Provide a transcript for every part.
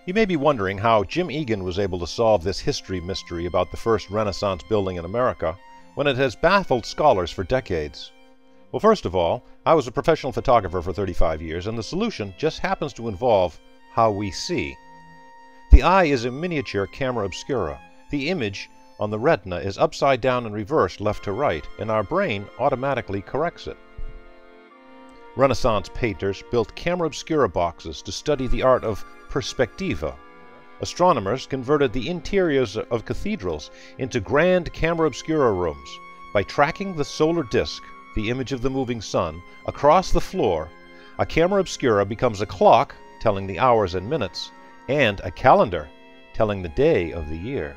You may be wondering how Jim Egan was able to solve this history mystery about the first Renaissance building in America when it has baffled scholars for decades. Well, first of all, I was a professional photographer for 35 years, and the solution just happens to involve how we see. The eye is a miniature camera obscura. The image on the retina is upside down and reversed left to right, and our brain automatically corrects it. Renaissance painters built camera obscura boxes to study the art of perspectiva. Astronomers converted the interiors of cathedrals into grand camera obscura rooms. By tracking the solar disk, the image of the moving sun, across the floor, a camera obscura becomes a clock telling the hours and minutes, and a calendar telling the day of the year.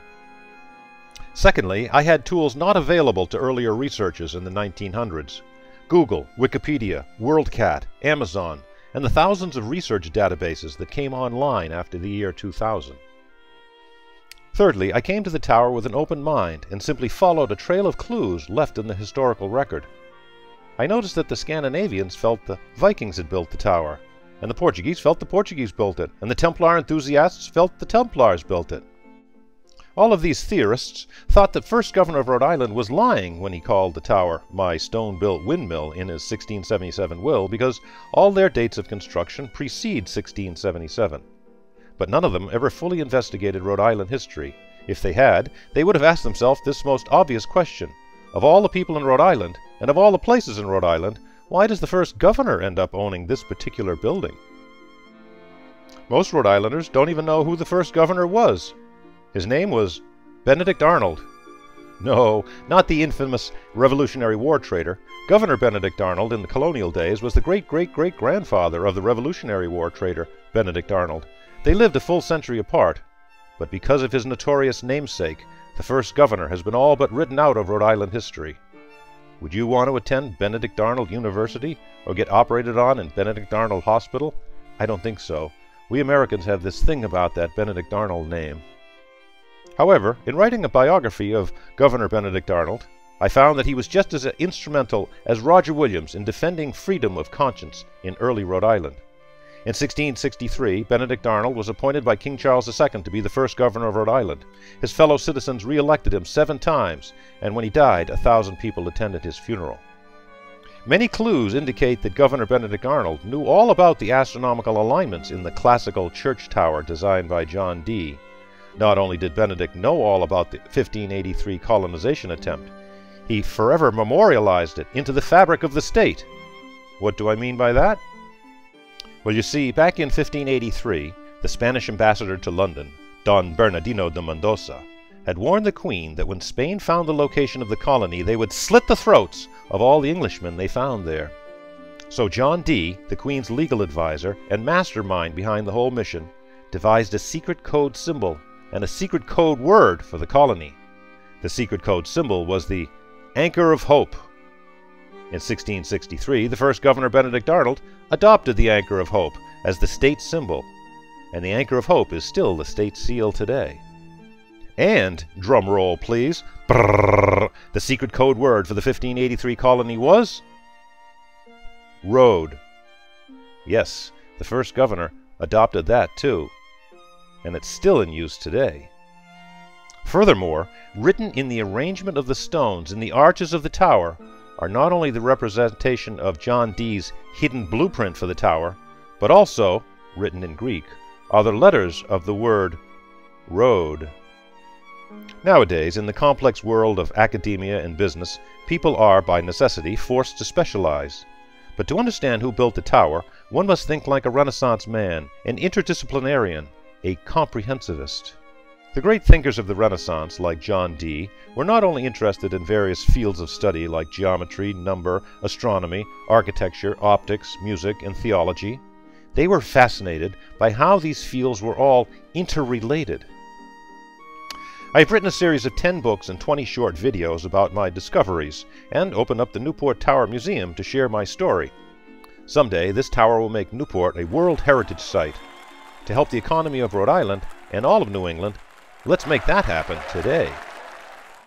Secondly, I had tools not available to earlier researchers in the 1900s. Google, Wikipedia, WorldCat, Amazon, and the thousands of research databases that came online after the year 2000. Thirdly, I came to the tower with an open mind and simply followed a trail of clues left in the historical record. I noticed that the Scandinavians felt the Vikings had built the tower, and the Portuguese felt the Portuguese built it, and the Templar enthusiasts felt the Templars built it. All of these theorists thought that first governor of Rhode Island was lying when he called the tower my stone-built windmill in his 1677 will, because all their dates of construction precede 1677. But none of them ever fully investigated Rhode Island history. If they had, they would have asked themselves this most obvious question. Of all the people in Rhode Island, and of all the places in Rhode Island, why does the first governor end up owning this particular building? Most Rhode Islanders don't even know who the first governor was. His name was Benedict Arnold. No, not the infamous Revolutionary War traitor. Governor Benedict Arnold in the colonial days was the great-great-great-grandfather of the Revolutionary War traitor Benedict Arnold. They lived a full century apart, but because of his notorious namesake, the first governor has been all but written out of Rhode Island history. Would you want to attend Benedict Arnold University or get operated on in Benedict Arnold Hospital? I don't think so. We Americans have this thing about that Benedict Arnold name. However, in writing a biography of Governor Benedict Arnold, I found that he was just as instrumental as Roger Williams in defending freedom of conscience in early Rhode Island. In 1663, Benedict Arnold was appointed by King Charles II to be the first governor of Rhode Island. His fellow citizens re-elected him 7 times, and when he died, 1,000 people attended his funeral. Many clues indicate that Governor Benedict Arnold knew all about the astronomical alignments in the classical church tower designed by John Dee. Not only did Benedict know all about the 1583 colonization attempt, he forever memorialized it into the fabric of the state. What do I mean by that? Well, you see, back in 1583, the Spanish ambassador to London, Don Bernardino de Mendoza, had warned the Queen that when Spain found the location of the colony, they would slit the throats of all the Englishmen they found there. So John Dee, the Queen's legal advisor and mastermind behind the whole mission, devised a secret code symbol and a secret code word for the colony. The secret code symbol was the Anchor of Hope. In 1663, the first governor, Benedict Arnold, adopted the Anchor of Hope as the state symbol, and the Anchor of Hope is still the state seal today. And, drum roll please, brrrr, the secret code word for the 1583 colony was road. Yes, the first governor adopted that too, and it's still in use today. Furthermore, written in the arrangement of the stones in the arches of the tower are not only the representation of John Dee's hidden blueprint for the tower, but also, written in Greek, are the letters of the word road. Nowadays, in the complex world of academia and business, people are, by necessity, forced to specialize. But to understand who built the tower, one must think like a Renaissance man, an interdisciplinarian, a comprehensivist. The great thinkers of the Renaissance, like John Dee, were not only interested in various fields of study like geometry, number, astronomy, architecture, optics, music, and theology. They were fascinated by how these fields were all interrelated. I've written a series of 10 books and 20 short videos about my discoveries, and opened up the Newport Tower Museum to share my story. Someday, this tower will make Newport a World Heritage Site. To help the economy of Rhode Island and all of New England, let's make that happen today.